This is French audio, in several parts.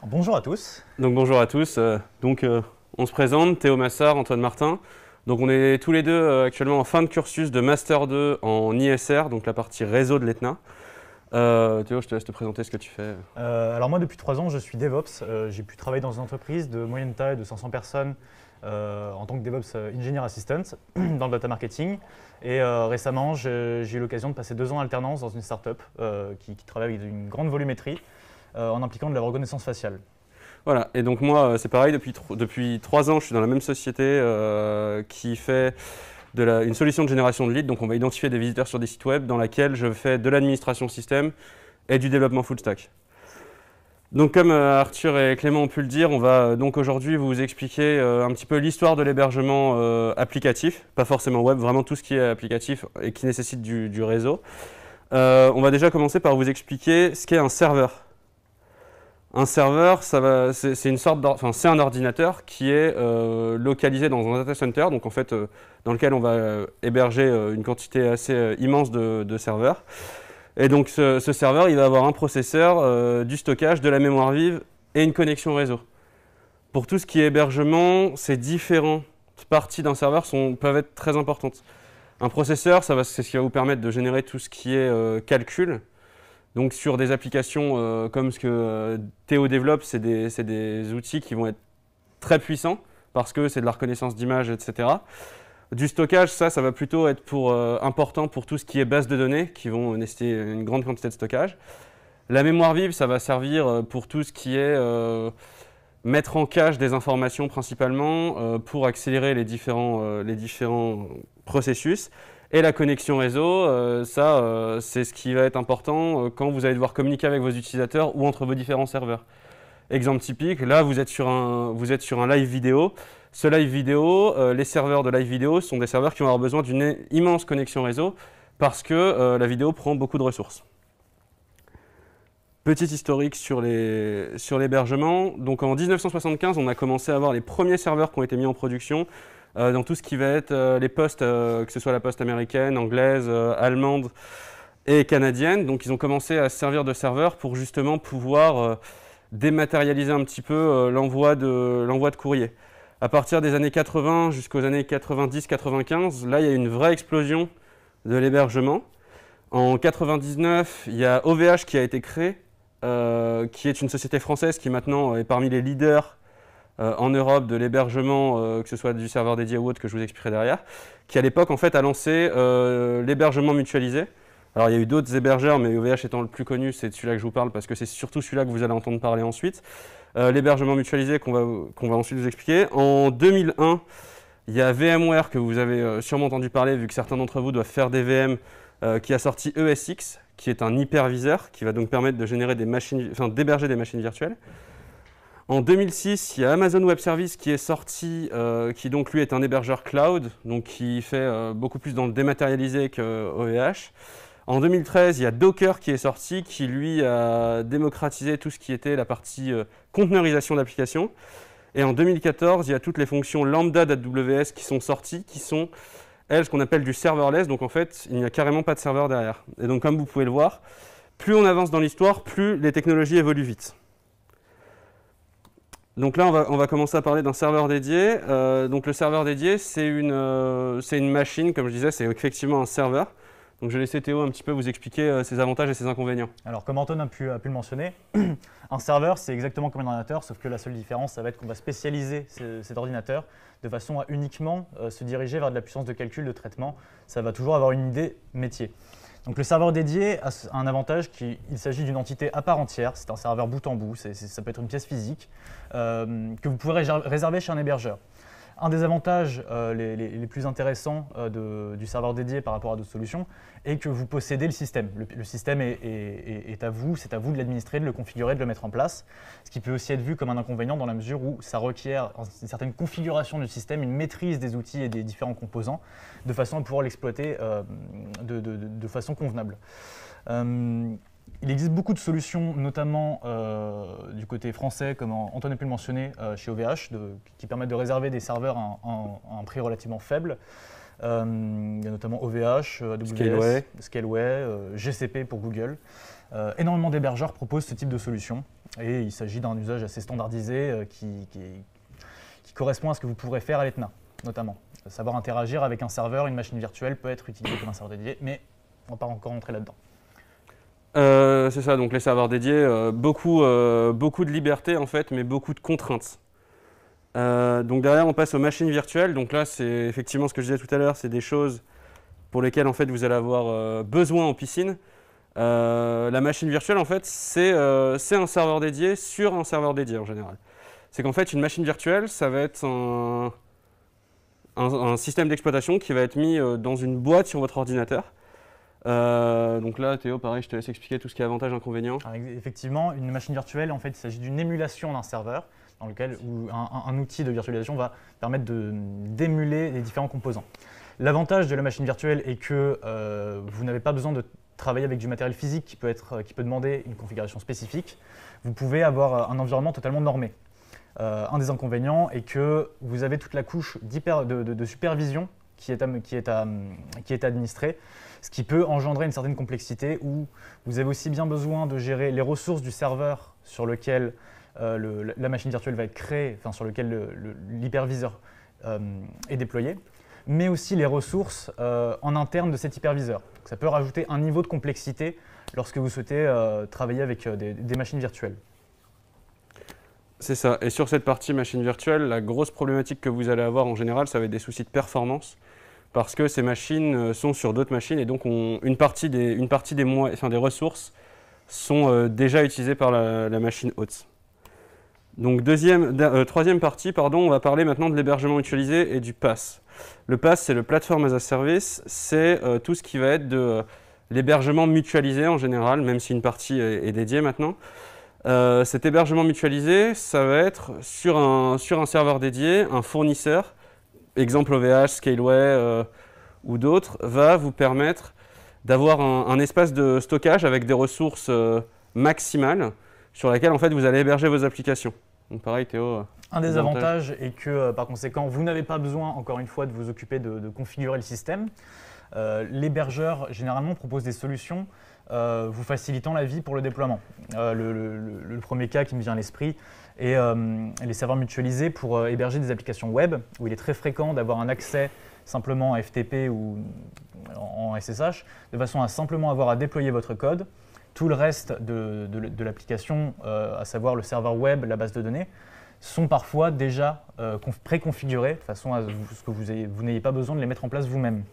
Bonjour à tous. Donc bonjour à tous. On se présente, Théo Massard, Antoine Martin. Donc on est tous les deux actuellement en fin de cursus de Master 2 en ISR, donc la partie réseau de l'ETNA. Théo, je te laisse te présenter ce que tu fais. Alors moi depuis 3 ans je suis DevOps. J'ai pu travailler dans une entreprise de moyenne taille de 500 personnes en tant que DevOps Engineer Assistant dans le data marketing. Et récemment j'ai eu l'occasion de passer 2 ans en alternance dans une startup qui travaille avec une grande volumétrie en impliquant de la reconnaissance faciale. Voilà, et donc moi c'est pareil, depuis 3 ans je suis dans la même société qui fait une solution de génération de leads. Donc on va identifier des visiteurs sur des sites web dans laquelle je fais de l'administration système et du développement full stack. Donc comme Arthur et Clément ont pu le dire, on va donc aujourd'hui vous expliquer un petit peu l'histoire de l'hébergement applicatif, pas forcément web, vraiment tout ce qui est applicatif et qui nécessite du réseau. On va déjà commencer par vous expliquer ce qu'est un serveur. Un serveur, c'est un ordinateur qui est localisé dans un data center, donc en fait dans lequel on va héberger une quantité assez immense de serveurs. Et donc ce serveur, il va avoir un processeur, du stockage, de la mémoire vive et une connexion réseau. Pour tout ce qui est hébergement, ces différentes parties d'un serveur peuvent être très importantes. Un processeur, c'est ce qui va vous permettre de générer tout ce qui est calcul. Donc sur des applications comme ce que Théo développe, c'est des outils qui vont être très puissants parce que c'est de la reconnaissance d'images, etc. Du stockage, ça va plutôt être important pour tout ce qui est base de données qui vont nécessiter une grande quantité de stockage. La mémoire vive, ça va servir pour tout ce qui est mettre en cache des informations principalement pour accélérer les différents processus. Et la connexion réseau, c'est ce qui va être important quand vous allez devoir communiquer avec vos utilisateurs ou entre vos différents serveurs. Exemple typique, là vous êtes sur un live vidéo. Ce live vidéo, les serveurs de live vidéo sont des serveurs qui vont avoir besoin d'une immense connexion réseau parce que la vidéo prend beaucoup de ressources. Petit historique sur l'hébergement. Donc en 1975, on a commencé à avoir les premiers serveurs qui ont été mis en production dans tout ce qui va être les postes, que ce soit la poste américaine, anglaise, allemande et canadienne. Donc ils ont commencé à se servir de serveurs pour justement pouvoir dématérialiser un petit peu l'envoi de courrier. À partir des années 80 jusqu'aux années 90-95, là il y a eu une vraie explosion de l'hébergement. En 99, il y a OVH qui a été créé, qui est une société française qui maintenant est parmi les leaders en Europe de l'hébergement, que ce soit du serveur dédié ou autre que je vous expliquerai derrière, qui à l'époque en fait a lancé l'hébergement mutualisé. Alors il y a eu d'autres hébergeurs, mais OVH étant le plus connu, c'est de celui-là que je vous parle parce que c'est surtout celui-là que vous allez entendre parler ensuite. L'hébergement mutualisé qu'on va ensuite vous expliquer. En 2001, il y a VMware que vous avez sûrement entendu parler vu que certains d'entre vous doivent faire des VM, qui a sorti ESX, qui est un hyperviseur qui va donc permettre de générer d'héberger des machines virtuelles. En 2006, il y a Amazon Web Services qui est sorti, qui donc lui est un hébergeur cloud, donc qui fait beaucoup plus dans le dématérialisé que OVH. En 2013, il y a Docker qui est sorti, qui lui a démocratisé tout ce qui était la partie conteneurisation d'applications. Et en 2014, il y a toutes les fonctions lambda d'AWS qui sont sorties, qui sont, elles, ce qu'on appelle du serverless. Donc en fait, il n'y a carrément pas de serveur derrière. Et donc comme vous pouvez le voir, plus on avance dans l'histoire, plus les technologies évoluent vite. Donc là, on va commencer à parler d'un serveur dédié. Donc le serveur dédié, c'est une machine, comme je disais, c'est effectivement un serveur. Donc je vais laisser Théo un petit peu vous expliquer ses avantages et ses inconvénients. Alors comme Antoine a pu le mentionner, un serveur c'est exactement comme un ordinateur, sauf que la seule différence ça va être qu'on va spécialiser cet ordinateur de façon à uniquement se diriger vers de la puissance de calcul, de traitement. Ça va toujours avoir une idée métier. Donc le serveur dédié a un avantage qu'il s'agit d'une entité à part entière, c'est un serveur bout en bout, ça peut être une pièce physique que vous pourrez réserver chez un hébergeur. Un des avantages les plus intéressants du serveur dédié par rapport à d'autres solutions est que vous possédez le système. Le système est à vous, c'est à vous de l'administrer, de le configurer, de le mettre en place. Ce qui peut aussi être vu comme un inconvénient dans la mesure où ça requiert une certaine configuration du système, une maîtrise des outils et des différents composants, de façon à pouvoir l'exploiter de façon convenable. Il existe beaucoup de solutions, notamment du côté français, comme Antoine a pu le mentionner, chez OVH, qui permettent de réserver des serveurs à un prix relativement faible. Il y a notamment OVH, AWS, Scaleway, GCP pour Google. Énormément d'hébergeurs proposent ce type de solution et il s'agit d'un usage assez standardisé qui correspond à ce que vous pourrez faire à l'Etna, notamment. Savoir interagir avec un serveur, une machine virtuelle peut être utilisée comme un serveur dédié, mais on ne va pas encore rentrer là-dedans. C'est ça, donc les serveurs dédiés, beaucoup de liberté en fait, mais beaucoup de contraintes. Donc derrière, on passe aux machines virtuelles. Donc là, c'est effectivement ce que je disais tout à l'heure, c'est des choses pour lesquelles en fait, vous allez avoir besoin en piscine. La machine virtuelle, en fait, c'est un serveur dédié sur un serveur dédié en général. C'est qu'en fait, une machine virtuelle, ça va être un système d'exploitation qui va être mis dans une boîte sur votre ordinateur. Donc là, Théo, pareil, je te laisse expliquer tout ce qui est avantages et inconvénients. Effectivement, une machine virtuelle, en fait, il s'agit d'une émulation d'un serveur où un outil de virtualisation va permettre d'émuler les différents composants. L'avantage de la machine virtuelle est que vous n'avez pas besoin de travailler avec du matériel physique qui peut demander une configuration spécifique. Vous pouvez avoir un environnement totalement normé. Un des inconvénients est que vous avez toute la couche de supervision qui est administrée, ce qui peut engendrer une certaine complexité où vous avez aussi bien besoin de gérer les ressources du serveur sur lequel la machine virtuelle va être créée, enfin sur lequel l'hyperviseur est déployé, mais aussi les ressources en interne de cet hyperviseur. Donc, ça peut rajouter un niveau de complexité lorsque vous souhaitez travailler avec des machines virtuelles. C'est ça. Et sur cette partie machine virtuelle, la grosse problématique que vous allez avoir en général, ça va être des soucis de performance parce que ces machines sont sur d'autres machines et donc une partie des ressources sont déjà utilisées par la machine hôte. Donc troisième partie, on va parler maintenant de l'hébergement mutualisé et du PaaS. Le PaaS, c'est le Platform as a Service, c'est tout ce qui va être de l'hébergement mutualisé en général, même si une partie est dédiée maintenant. Cet hébergement mutualisé, ça va être sur un serveur dédié, un fournisseur, exemple OVH, Scaleway ou d'autres, va vous permettre d'avoir un espace de stockage avec des ressources maximales sur laquelle en fait, vous allez héberger vos applications. Donc pareil Théo. Un des avantages est que par conséquent, vous n'avez pas besoin encore une fois de vous occuper de configurer le système. L'hébergeur généralement propose des solutions vous facilitant la vie pour le déploiement. Le premier cas qui me vient à l'esprit est les serveurs mutualisés pour héberger des applications web où il est très fréquent d'avoir un accès simplement à FTP ou en SSH de façon à simplement avoir à déployer votre code. Tout le reste de l'application, à savoir le serveur web, la base de données, sont parfois déjà préconfigurés de façon à ce que vous n'ayez pas besoin de les mettre en place vous-même.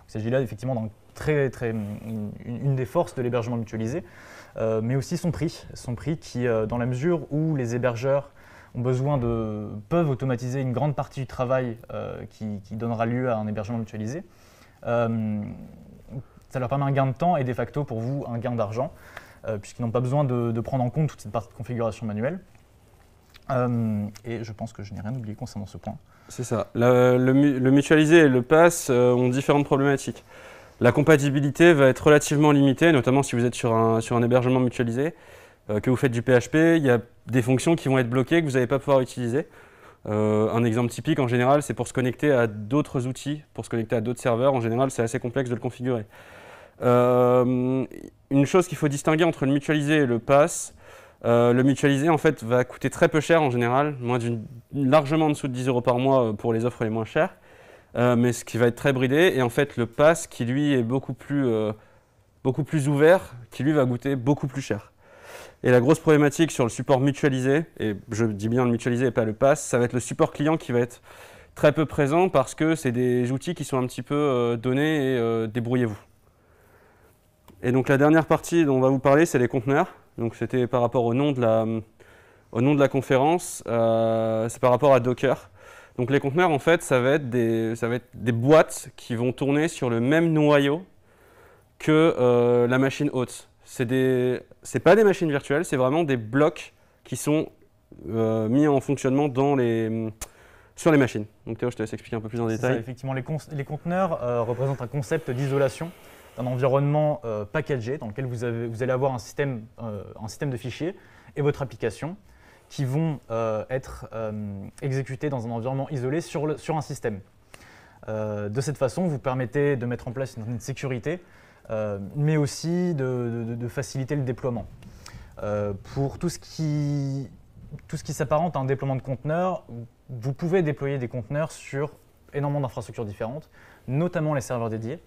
Il s'agit là effectivement une des forces de l'hébergement mutualisé, mais aussi son prix qui, dans la mesure où les hébergeurs peuvent automatiser une grande partie du travail qui donnera lieu à un hébergement mutualisé, ça leur permet un gain de temps et de facto pour vous un gain d'argent, puisqu'ils n'ont pas besoin de prendre en compte toute cette partie de configuration manuelle. Et je pense que je n'ai rien oublié concernant ce point. C'est ça. Le mutualisé et le PaaS ont différentes problématiques. La compatibilité va être relativement limitée, notamment si vous êtes sur un hébergement mutualisé, que vous faites du PHP, il y a des fonctions qui vont être bloquées que vous n'allez pas pouvoir utiliser. Un exemple typique en général, c'est pour se connecter à d'autres outils, pour se connecter à d'autres serveurs. En général, c'est assez complexe de le configurer. Une chose qu'il faut distinguer entre le mutualisé et le PaaS, le mutualisé en fait va coûter très peu cher en général, largement en dessous de 10 € par mois pour les offres les moins chères, mais ce qui va être très bridé. Et en fait le PaaS qui lui est beaucoup plus ouvert, qui lui va coûter beaucoup plus cher. Et la grosse problématique sur le support mutualisé, et je dis bien le mutualisé et pas le PaaS, ça va être le support client qui va être très peu présent parce que c'est des outils qui sont un petit peu donnés et débrouillez-vous. Et donc la dernière partie dont on va vous parler, c'est les conteneurs. Donc c'était par rapport au nom de la conférence, c'est par rapport à Docker. Donc les conteneurs, en fait, ça va être des boîtes qui vont tourner sur le même noyau que la machine hôte. C'est pas des machines virtuelles, c'est vraiment des blocs qui sont mis en fonctionnement sur les machines. Donc Théo, je te laisse expliquer un peu plus en détail. Ça, effectivement, les conteneurs représentent un concept d'isolation d'un environnement packagé dans lequel vous allez avoir un système de fichiers et votre application qui vont être exécutés dans un environnement isolé sur un système. De cette façon, vous permettez de mettre en place une certaine sécurité, mais aussi de faciliter le déploiement. Pour tout ce qui s'apparente à un déploiement de conteneurs, vous pouvez déployer des conteneurs sur énormément d'infrastructures différentes, notamment les serveurs dédiés.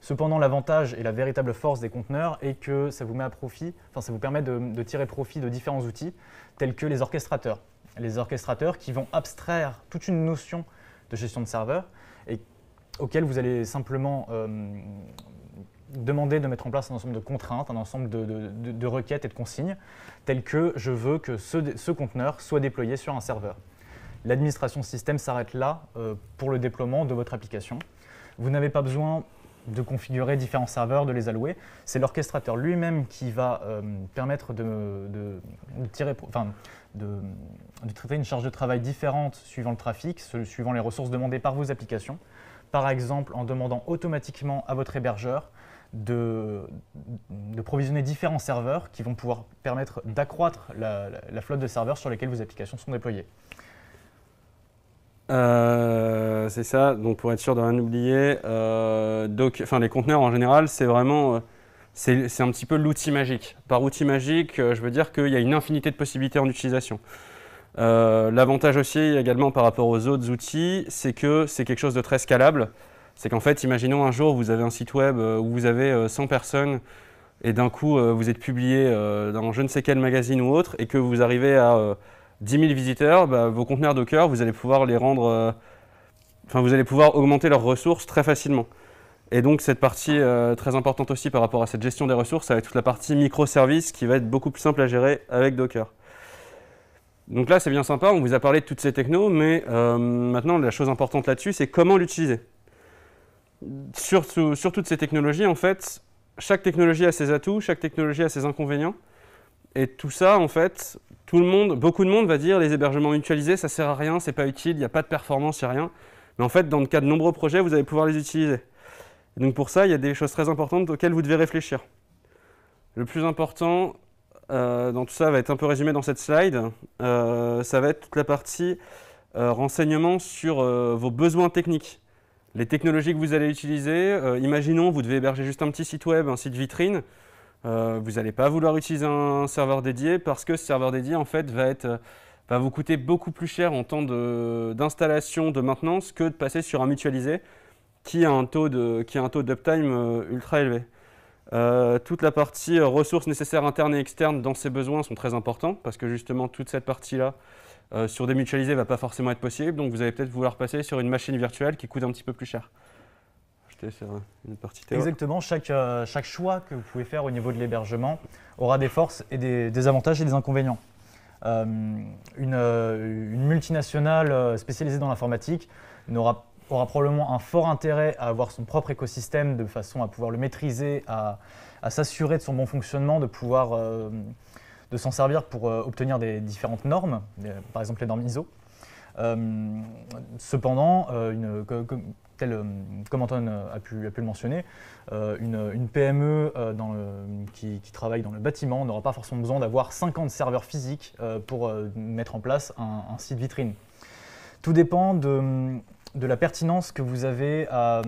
Cependant, l'avantage et la véritable force des conteneurs est que ça vous met à profit, ça vous permet de tirer profit de différents outils tels que les orchestrateurs. Les orchestrateurs qui vont abstraire toute une notion de gestion de serveur et auquel vous allez simplement demander de mettre en place un ensemble de contraintes, un ensemble de requêtes et de consignes, telles que je veux que ce conteneur soit déployé sur un serveur. L'administration système s'arrête là pour le déploiement de votre application. Vous n'avez pas besoin de configurer différents serveurs, de les allouer. C'est l'orchestrateur lui-même qui va permettre de traiter une charge de travail différente suivant le trafic, suivant les ressources demandées par vos applications. Par exemple, en demandant automatiquement à votre hébergeur de provisionner différents serveurs qui vont pouvoir permettre d'accroître la flotte de serveurs sur lesquels vos applications sont déployées. C'est ça, donc pour être sûr de rien oublier, les conteneurs en général, c'est vraiment c'est un petit peu l'outil magique. Par outil magique, je veux dire qu'il y a une infinité de possibilités en utilisation. L'avantage aussi également par rapport aux autres outils, c'est que c'est quelque chose de très scalable. C'est qu'en fait, imaginons un jour, vous avez un site web où vous avez 100 personnes et d'un coup, vous êtes publié dans je ne sais quel magazine ou autre et que vous arrivez à 10 000 visiteurs, vos conteneurs Docker, vous allez pouvoir les rendre, vous allez pouvoir augmenter leurs ressources très facilement. Et donc cette partie très importante aussi par rapport à cette gestion des ressources, ça va être toute la partie microservices qui va être beaucoup plus simple à gérer avec Docker. Donc là c'est bien sympa, on vous a parlé de toutes ces technos, mais maintenant la chose importante là-dessus, c'est comment l'utiliser. Sur toutes ces technologies, en fait, chaque technologie a ses atouts, chaque technologie a ses inconvénients. Et tout ça, en fait, beaucoup de monde va dire les hébergements mutualisés, ça sert à rien, c'est pas utile, il n'y a pas de performance, il n'y a rien. Mais en fait, dans le cas de nombreux projets, vous allez pouvoir les utiliser. Et donc pour ça, il y a des choses très importantes auxquelles vous devez réfléchir. Le plus important dans tout ça va être un peu résumé dans cette slide. Ça va être toute la partie renseignements sur vos besoins techniques. Les technologies que vous allez utiliser, imaginons, vous devez héberger juste un petit site web, un site vitrine. Vous n'allez pas vouloir utiliser un serveur dédié parce que ce serveur dédié en fait va vous coûter beaucoup plus cher en temps d'installation, de maintenance que de passer sur un mutualisé qui a un taux d'uptime ultra élevé. Toute la partie ressources nécessaires internes et externes dans ces besoins sont très importants parce que justement toute cette partie-là sur des mutualisés ne va pas forcément être possible, donc vous allez peut-être vouloir passer sur une machine virtuelle qui coûte un petit peu plus cher. Une partie théo. Exactement, chaque choix que vous pouvez faire au niveau de l'hébergement aura des forces et des avantages et des inconvénients. Une multinationale spécialisée dans l'informatique aura probablement un fort intérêt à avoir son propre écosystème de façon à pouvoir le maîtriser, à s'assurer de son bon fonctionnement, de s'en servir pour obtenir des différentes normes, par exemple les normes ISO. Cependant, comme Antoine a pu le mentionner, une PME qui travaille dans le bâtiment n'aura pas forcément besoin d'avoir 50 serveurs physiques pour mettre en place un site vitrine. Tout dépend de la pertinence que vous avez à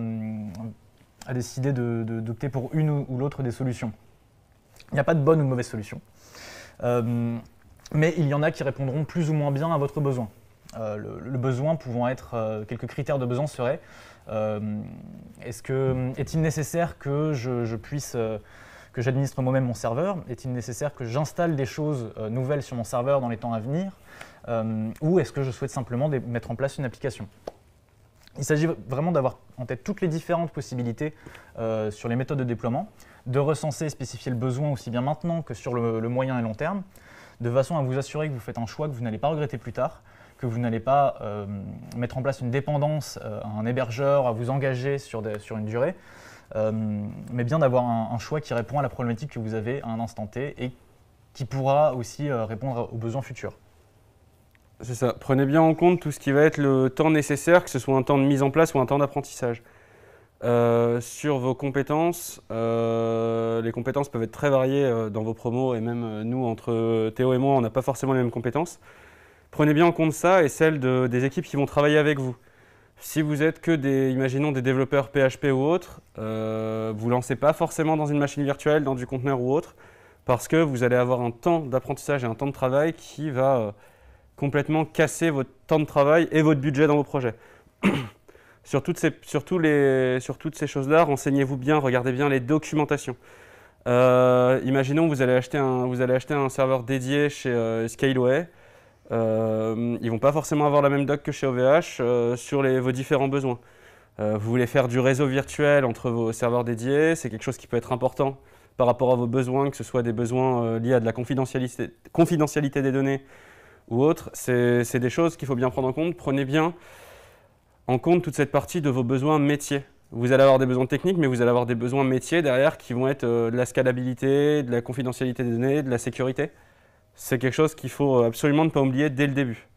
décider d'opter pour une ou l'autre des solutions. Il n'y a pas de bonne ou de mauvaise solution, mais il y en a qui répondront plus ou moins bien à votre besoin. Le besoin pouvant être, quelques critères de besoin seraient est-il nécessaire que que j'administre moi-même mon serveur? Est-il nécessaire que j'installe des choses nouvelles sur mon serveur dans les temps à venir? Ou est-ce que je souhaite simplement mettre en place une application? Il s'agit vraiment d'avoir en tête toutes les différentes possibilités sur les méthodes de déploiement, de recenser et spécifier le besoin aussi bien maintenant que sur le moyen et long terme, de façon à vous assurer que vous faites un choix que vous n'allez pas regretter plus tard, que vous n'allez pas mettre en place une dépendance à un hébergeur, à vous engager sur une durée, mais bien d'avoir un choix qui répond à la problématique que vous avez à un instant T et qui pourra aussi répondre aux besoins futurs. C'est ça. Prenez bien en compte tout ce qui va être le temps nécessaire, que ce soit un temps de mise en place ou un temps d'apprentissage. Sur vos compétences, les compétences peuvent être très variées dans vos promos et même nous, entre Théo et moi, on n'a pas forcément les mêmes compétences. Prenez bien en compte ça et celles des équipes qui vont travailler avec vous. Si vous êtes que imaginons des développeurs PHP ou autres, vous ne lancez pas forcément dans une machine virtuelle, dans du conteneur ou autre, parce que vous allez avoir un temps d'apprentissage et un temps de travail qui va complètement casser votre temps de travail et votre budget dans vos projets. Sur toutes ces choses-là, renseignez-vous bien, regardez bien les documentations. Imaginons que vous allez acheter un serveur dédié chez Scaleway. Ils ne vont pas forcément avoir la même doc que chez OVH sur vos différents besoins. Vous voulez faire du réseau virtuel entre vos serveurs dédiés, c'est quelque chose qui peut être important par rapport à vos besoins, que ce soit des besoins liés à de la confidentialité des données ou autres. C'est des choses qu'il faut bien prendre en compte. Prenez bien en compte toute cette partie de vos besoins métiers. Vous allez avoir des besoins techniques, mais vous allez avoir des besoins métiers derrière qui vont être de la scalabilité, de la confidentialité des données, de la sécurité. C'est quelque chose qu'il faut absolument ne pas oublier dès le début.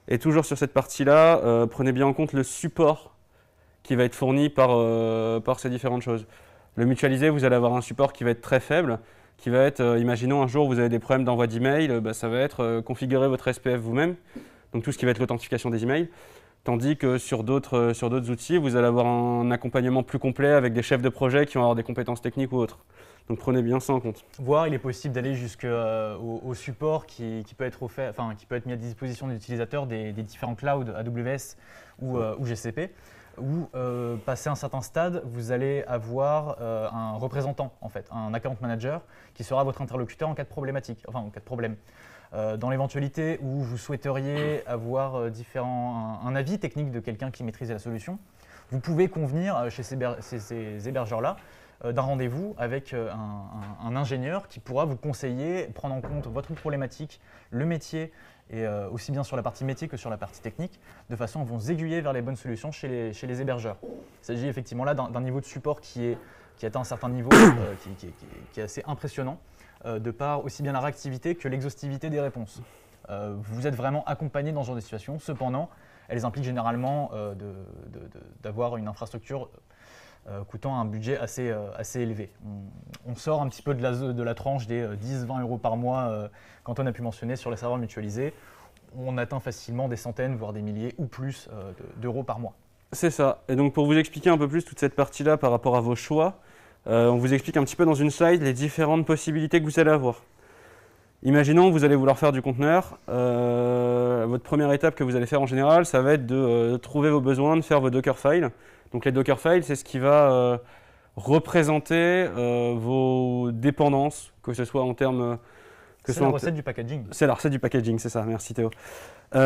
Et toujours sur cette partie-là, prenez bien en compte le support qui va être fourni par ces différentes choses. Le mutualisé, vous allez avoir un support qui va être très faible, qui va être, imaginons un jour vous avez des problèmes d'envoi d'email, ça va être configurer votre SPF vous-même, donc tout ce qui va être l'authentification des emails. Tandis que sur d'autres outils, vous allez avoir un accompagnement plus complet avec des chefs de projet qui vont avoir des compétences techniques ou autres. Donc prenez bien ça en compte. Voire il est possible d'aller jusqu'au support qui peut être offert, qui peut être mis à disposition des utilisateurs des différents clouds AWS ou GCP, où passé un certain stade, vous allez avoir un représentant en fait, un account manager qui sera votre interlocuteur en cas de problématique, en cas de problème. Dans l'éventualité où vous souhaiteriez avoir un avis technique de quelqu'un qui maîtrise la solution, vous pouvez convenir chez ces hébergeurs-là d'un rendez-vous avec un ingénieur qui pourra vous conseiller, prendre en compte votre problématique, le métier, et aussi bien sur la partie métier que sur la partie technique, de façon à vous aiguiller vers les bonnes solutions chez les hébergeurs. Il s'agit effectivement là d'un niveau de support qui atteint un certain niveau, qui est assez impressionnant, de par aussi bien la réactivité que l'exhaustivité des réponses. Vous êtes vraiment accompagné dans ce genre de situation, cependant, elles impliquent généralement d'avoir une infrastructure coûtant un budget assez élevé. On sort un petit peu de la tranche des 10-20 € par mois qu'Antoine a pu mentionner sur les serveurs mutualisés. On atteint facilement des centaines, voire des milliers ou plus d'euros par mois. C'est ça. Et donc pour vous expliquer un peu plus toute cette partie-là par rapport à vos choix, on vous explique un petit peu dans une slide les différentes possibilités que vous allez avoir. Imaginons que vous allez vouloir faire du conteneur. Votre première étape que vous allez faire en général, ça va être de trouver vos besoins, de faire vos Dockerfiles. Donc les Dockerfiles, c'est ce qui va représenter vos dépendances, que ce soit en termes… C'est la recette du packaging. C'est la recette du packaging, c'est ça, merci Théo.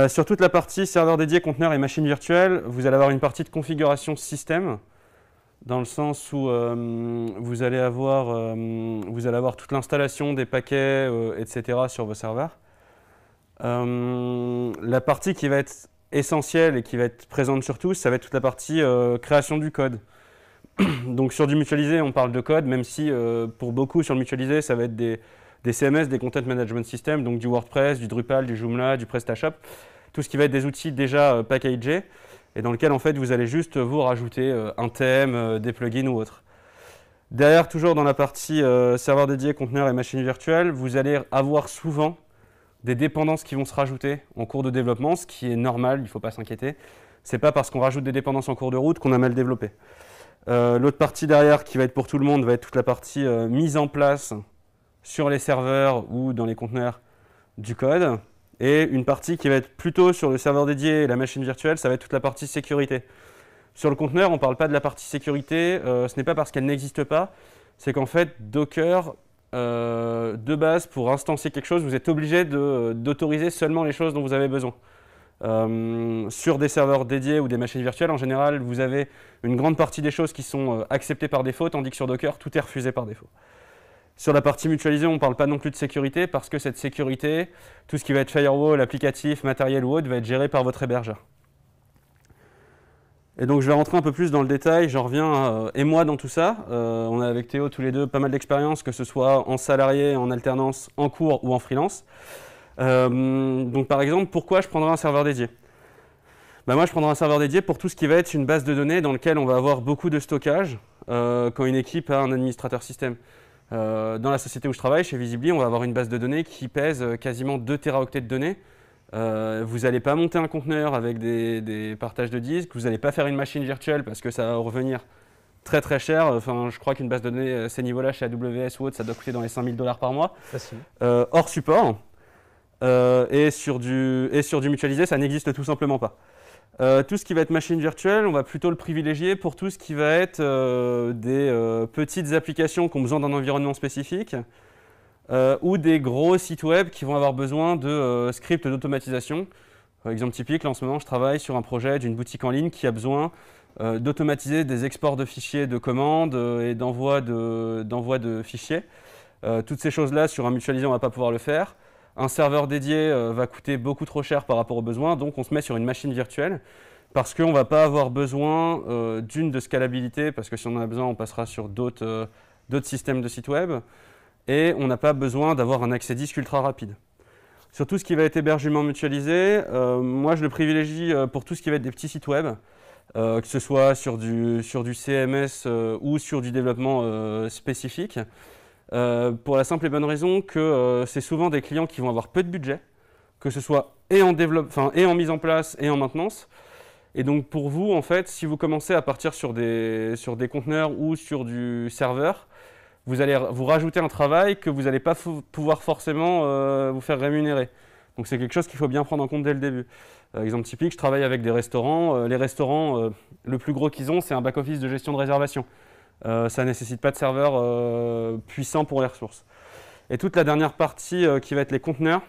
Sur toute la partie serveur dédié, conteneur et machine virtuelle, vous allez avoir une partie de configuration système, dans le sens où vous allez avoir toute l'installation des paquets, etc. sur vos serveurs. La partie qui va être essentielle et qui va être présente sur tous, ça va être toute la partie création du code. Donc sur du mutualisé, on parle de code, même si pour beaucoup sur le mutualisé, ça va être des CMS, des Content Management Systems, donc du WordPress, du Drupal, du Joomla, du PrestaShop, tout ce qui va être des outils déjà packagés et dans lequel en fait vous allez juste vous rajouter un thème, des plugins ou autre. Derrière, toujours dans la partie serveur dédié, conteneur et machine virtuelle, vous allez avoir souvent des dépendances qui vont se rajouter en cours de développement, ce qui est normal, il ne faut pas s'inquiéter. Ce n'est pas parce qu'on rajoute des dépendances en cours de route qu'on a mal développé. L'autre partie derrière qui va être pour tout le monde va être toute la partie mise en place sur les serveurs ou dans les conteneurs du code. Et une partie qui va être plutôt sur le serveur dédié et la machine virtuelle, ça va être toute la partie sécurité. Sur le conteneur, on ne parle pas de la partie sécurité, ce n'est pas parce qu'elle n'existe pas, c'est qu'en fait Docker, de base, pour instancier quelque chose, vous êtes obligé d'autoriser seulement les choses dont vous avez besoin. Sur des serveurs dédiés ou des machines virtuelles, en général, vous avez une grande partie des choses qui sont acceptées par défaut, tandis que sur Docker, tout est refusé par défaut. Sur la partie mutualisée, on ne parle pas non plus de sécurité parce que cette sécurité, tout ce qui va être firewall, applicatif, matériel ou autre, va être géré par votre hébergeur. Et donc je vais rentrer un peu plus dans le détail, j'en reviens et moi dans tout ça. On a avec Théo tous les deux pas mal d'expérience, que ce soit en salarié, en alternance, en cours ou en freelance. Donc par exemple, pourquoi je prendrais un serveur dédié ? Moi je prendrai un serveur dédié pour tout ce qui va être une base de données dans laquelle on va avoir beaucoup de stockage quand une équipe a un administrateur système. Dans la société où je travaille, chez Visibly, on va avoir une base de données qui pèse quasiment 2 téraoctets de données. Vous n'allez pas monter un conteneur avec des partages de disques, vous n'allez pas faire une machine virtuelle parce que ça va revenir très très cher. Enfin, je crois qu'une base de données à ces niveaux-là chez AWS ou autre, ça doit coûter dans les 5 000 $ par mois. Facile. Hors support. Et sur du mutualisé, ça n'existe tout simplement pas. Tout ce qui va être machine virtuelle, on va plutôt le privilégier pour tout ce qui va être des petites applications qui ont besoin d'un environnement spécifique ou des gros sites web qui vont avoir besoin de scripts d'automatisation. Exemple typique, là en ce moment, je travaille sur un projet d'une boutique en ligne qui a besoin d'automatiser des exports de fichiers de commandes et d'envoi de fichiers. Toutes ces choses-là, sur un mutualisé, on ne va pas pouvoir le faire. Un serveur dédié va coûter beaucoup trop cher par rapport aux besoins, donc on se met sur une machine virtuelle parce qu'on ne va pas avoir besoin d'une de scalabilité, parce que si on en a besoin, on passera sur d'autres systèmes de sites web, et on n'a pas besoin d'avoir un accès disque ultra rapide. Sur tout ce qui va être hébergement mutualisé, moi je le privilégie pour tout ce qui va être des petits sites web, que ce soit sur du CMS ou sur du développement spécifique. Pour la simple et bonne raison que c'est souvent des clients qui vont avoir peu de budget, que ce soit et en mise en place et en maintenance. Et donc pour vous, en fait, si vous commencez à partir sur des conteneurs ou sur du serveur, vous allez vous rajouter un travail que vous n'allez pas pouvoir forcément vous faire rémunérer. Donc c'est quelque chose qu'il faut bien prendre en compte dès le début. Exemple typique, je travaille avec des restaurants. Les restaurants, le plus gros qu'ils ont, c'est un back-office de gestion de réservation. Ça ne nécessite pas de serveur puissant pour les ressources. Et toute la dernière partie qui va être les conteneurs.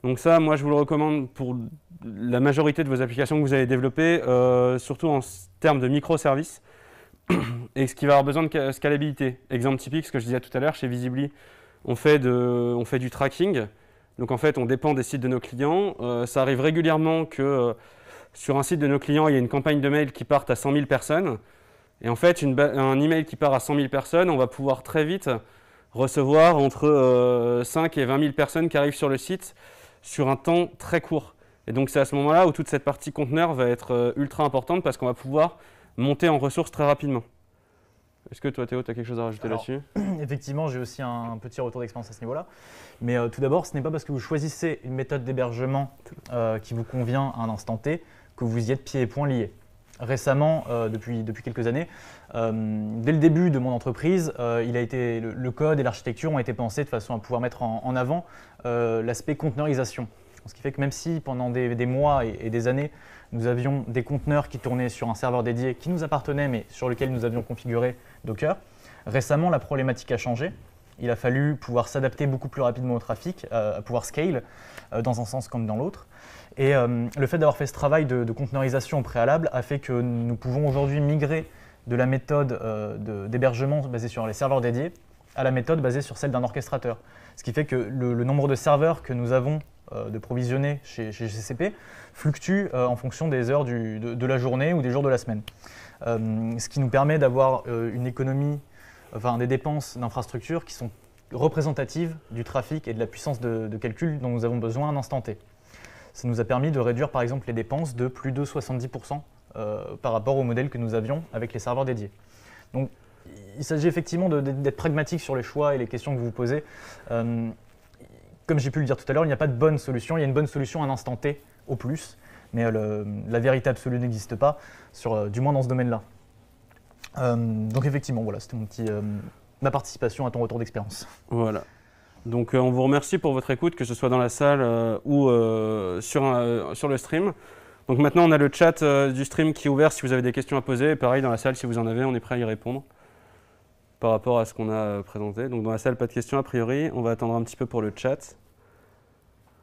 Donc ça, moi, je vous le recommande pour la majorité de vos applications que vous allez développer, surtout en termes de microservices, et ce qui va avoir besoin de scalabilité. Exemple typique, ce que je disais tout à l'heure, chez Visibly, on fait du tracking. Donc en fait, on dépend des sites de nos clients. Ça arrive régulièrement que sur un site de nos clients, il y a une campagne de mail qui parte à 100 000 personnes. Et en fait, un email qui part à 100 000 personnes, on va pouvoir très vite recevoir entre 5 et 20 000 personnes qui arrivent sur le site sur un temps très court. Et donc c'est à ce moment-là où toute cette partie conteneur va être ultra importante parce qu'on va pouvoir monter en ressources très rapidement. Est-ce que toi Théo, tu as quelque chose à rajouter là-dessus? Effectivement, j'ai aussi un petit retour d'expérience à ce niveau-là. Mais tout d'abord, ce n'est pas parce que vous choisissez une méthode d'hébergement qui vous convient à un instant T que vous y êtes pieds et poings liés. Récemment, depuis quelques années, dès le début de mon entreprise, le code et l'architecture ont été pensés de façon à pouvoir mettre en avant l'aspect conteneurisation. Ce qui fait que même si pendant des mois et des années, nous avions des conteneurs qui tournaient sur un serveur dédié qui nous appartenait, mais sur lequel nous avions configuré Docker, récemment, la problématique a changé. Il a fallu pouvoir s'adapter beaucoup plus rapidement au trafic, à pouvoir scale dans un sens comme dans l'autre. Et le fait d'avoir fait ce travail de conteneurisation au préalable a fait que nous pouvons aujourd'hui migrer de la méthode d'hébergement basée sur les serveurs dédiés à la méthode basée sur celle d'un orchestrateur. Ce qui fait que le nombre de serveurs que nous avons de provisionnés chez GCP fluctue en fonction des heures de la journée ou des jours de la semaine. Ce qui nous permet d'avoir une économie, des dépenses d'infrastructure qui sont représentatives du trafic et de la puissance de calcul dont nous avons besoin à un instant T. Ça nous a permis de réduire par exemple les dépenses de plus de 70% par rapport au modèle que nous avions avec les serveurs dédiés. Donc il s'agit effectivement d'être pragmatique sur les choix et les questions que vous vous posez. Comme j'ai pu le dire tout à l'heure, il n'y a pas de bonne solution, il y a une bonne solution à un instant T au plus, mais la vérité absolue n'existe pas, du moins dans ce domaine-là. Donc effectivement, voilà, c'était ma participation à ton retour d'expérience. Voilà. Donc on vous remercie pour votre écoute, que ce soit dans la salle ou sur le stream. Donc maintenant on a le chat du stream qui est ouvert si vous avez des questions à poser. Et pareil dans la salle si vous en avez, on est prêt à y répondre par rapport à ce qu'on a présenté. Donc dans la salle pas de questions a priori, on va attendre un petit peu pour le chat.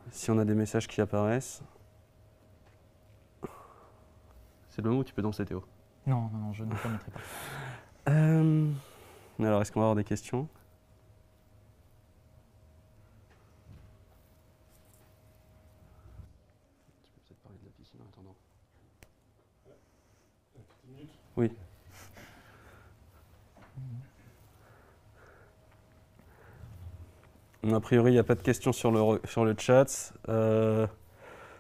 Si on a des messages qui apparaissent. C'est le moment où tu peux danser Théo. Non, je ne permettrai pas. Alors est-ce qu'on va avoir des questions ? Oui. A priori, il n'y a pas de questions sur le chat.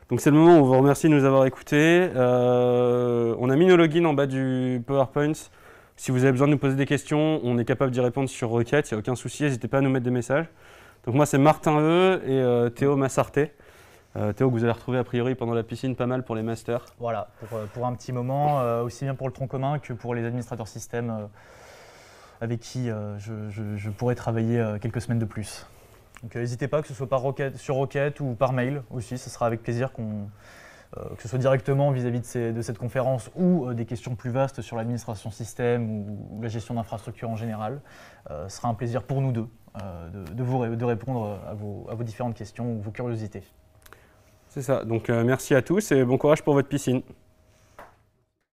Donc c'est le moment où on vous remercie de nous avoir écoutés. On a mis nos logins en bas du PowerPoint. Si vous avez besoin de nous poser des questions, on est capable d'y répondre sur requête. Il n'y a aucun souci, n'hésitez pas à nous mettre des messages. Donc moi, c'est Martin E et Théo Massarté. Théo, que vous allez retrouver a priori pendant la piscine pas mal pour les masters. Voilà, pour un petit moment, aussi bien pour le tronc commun que pour les administrateurs système avec qui je pourrais travailler quelques semaines de plus. Donc n'hésitez pas, que ce soit sur Rocket ou par mail aussi, ce sera avec plaisir que ce soit directement vis-à-vis de cette conférence ou des questions plus vastes sur l'administration système ou la gestion d'infrastructures en général. Ce sera un plaisir pour nous deux de répondre à vos différentes questions ou vos curiosités. C'est ça, donc merci à tous et bon courage pour votre piscine.